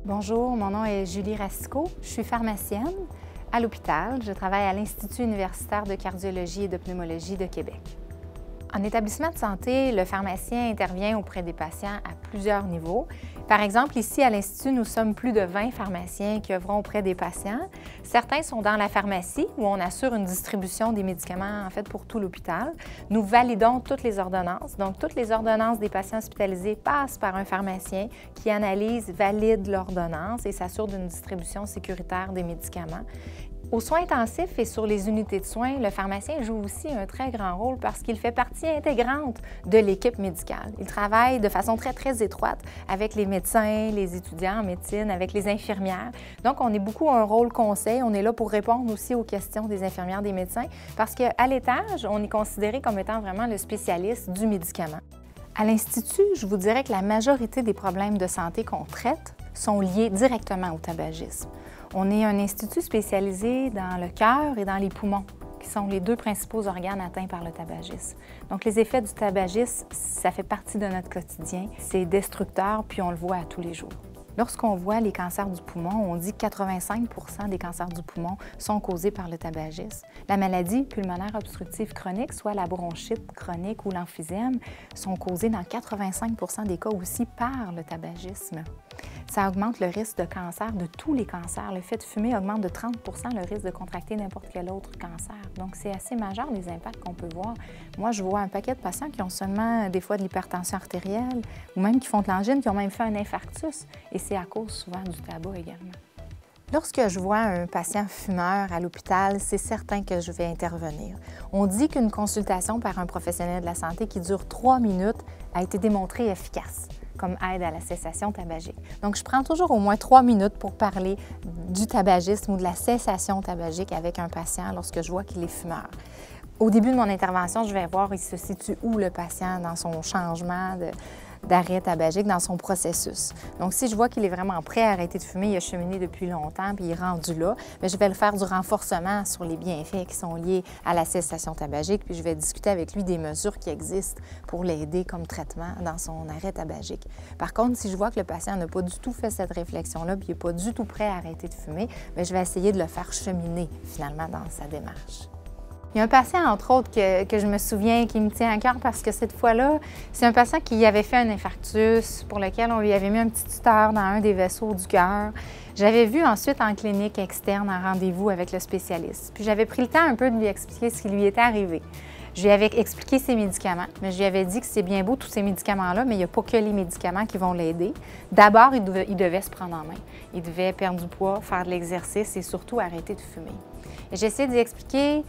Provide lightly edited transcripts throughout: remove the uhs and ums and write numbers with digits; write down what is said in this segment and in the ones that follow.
Bonjour, mon nom est Julie Racicot. Je suis pharmacienne à l'hôpital. Je travaille à l'Institut universitaire de cardiologie et de pneumologie de Québec. En établissement de santé, le pharmacien intervient auprès des patients à plusieurs niveaux. Par exemple, ici à l'Institut, nous sommes plus de 20 pharmaciens qui œuvront auprès des patients. Certains sont dans la pharmacie où on assure une distribution des médicaments en fait pour tout l'hôpital. Nous validons toutes les ordonnances. Donc, toutes les ordonnances des patients hospitalisés passent par un pharmacien qui analyse, valide l'ordonnance et s'assure d'une distribution sécuritaire des médicaments. Aux soins intensifs et sur les unités de soins, le pharmacien joue aussi un très grand rôle parce qu'il fait partie intégrante de l'équipe médicale. Il travaille de façon très étroite avec les médecins, les étudiants en médecine, avec les infirmières. Donc, on est beaucoup un rôle conseil. On est là pour répondre aussi aux questions des infirmières, des médecins, parce qu'à l'étage, on est considéré comme étant vraiment le spécialiste du médicament. À l'Institut, je vous dirais que la majorité des problèmes de santé qu'on traite sont liés directement au tabagisme. On est un institut spécialisé dans le cœur et dans les poumons, qui sont les deux principaux organes atteints par le tabagisme. Donc, les effets du tabagisme, ça fait partie de notre quotidien. C'est destructeur, puis on le voit à tous les jours. Lorsqu'on voit les cancers du poumon, on dit que 85 % des cancers du poumon sont causés par le tabagisme. La maladie pulmonaire obstructive chronique, soit la bronchite chronique ou l'emphysème, sont causés dans 85 % des cas aussi par le tabagisme. Ça augmente le risque de cancer, de tous les cancers. Le fait de fumer augmente de 30 % le risque de contracter n'importe quel autre cancer. Donc, c'est assez majeur les impacts qu'on peut voir. Moi, je vois un paquet de patients qui ont seulement des fois de l'hypertension artérielle ou même qui font de l'angine, qui ont même fait un infarctus. Et c'est à cause souvent du tabac également. Lorsque je vois un patient fumeur à l'hôpital, c'est certain que je vais intervenir. On dit qu'une consultation par un professionnel de la santé qui dure 3 minutes a été démontrée efficace comme aide à la cessation tabagique. Donc, je prends toujours au moins 3 minutes pour parler du tabagisme ou de la cessation tabagique avec un patient lorsque je vois qu'il est fumeur. Au début de mon intervention, je vais voir il se situe où le patient dans son changement d'arrêt tabagique, dans son processus. Donc, si je vois qu'il est vraiment prêt à arrêter de fumer, il a cheminé depuis longtemps puis il est rendu là, bien, je vais le faire du renforcement sur les bienfaits qui sont liés à la cessation tabagique, puis je vais discuter avec lui des mesures qui existent pour l'aider comme traitement dans son arrêt tabagique. Par contre, si je vois que le patient n'a pas du tout fait cette réflexion-là puis il n'est pas du tout prêt à arrêter de fumer, bien, je vais essayer de le faire cheminer finalement dans sa démarche. Il y a un patient, entre autres, que je me souviens, qui me tient à cœur parce que cette fois-là, c'est un patient qui avait fait un infarctus pour lequel on lui avait mis un petit tuteur dans un des vaisseaux du cœur. J'avais vu ensuite en clinique externe un rendez-vous avec le spécialiste. Puis j'avais pris le temps un peu de lui expliquer ce qui lui était arrivé. Je lui avais expliqué ses médicaments, mais je lui avais dit que c'est bien beau tous ces médicaments-là, mais il n'y a pas que les médicaments qui vont l'aider. D'abord, il devait se prendre en main. Il devait perdre du poids, faire de l'exercice et surtout arrêter de fumer. J'ai essayé d'y expliquer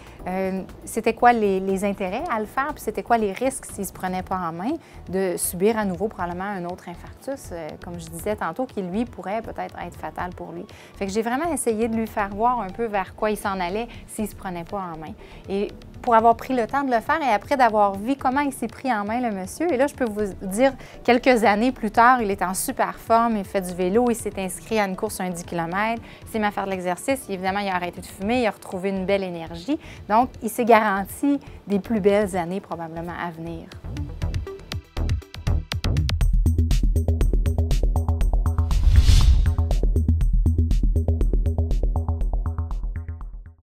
c'était quoi les intérêts à le faire, puis c'était quoi les risques s'il ne se prenait pas en main de subir à nouveau probablement un autre infarctus, comme je disais tantôt, qui lui pourrait peut-être être fatal pour lui. Fait que j'ai vraiment essayé de lui faire voir un peu vers quoi il s'en allait s'il ne se prenait pas en main. Et pour avoir pris le temps de le faire et après d'avoir vu comment il s'est pris en main, le monsieur, et là, je peux vous dire, quelques années plus tard, il est en super forme, il fait du vélo, il s'est inscrit à une course un 10 km, il s'est mis à faire de l'exercice, évidemment, il a arrêté de fumer, il a retrouvé une belle énergie. Donc, il s'est garanti des plus belles années probablement à venir.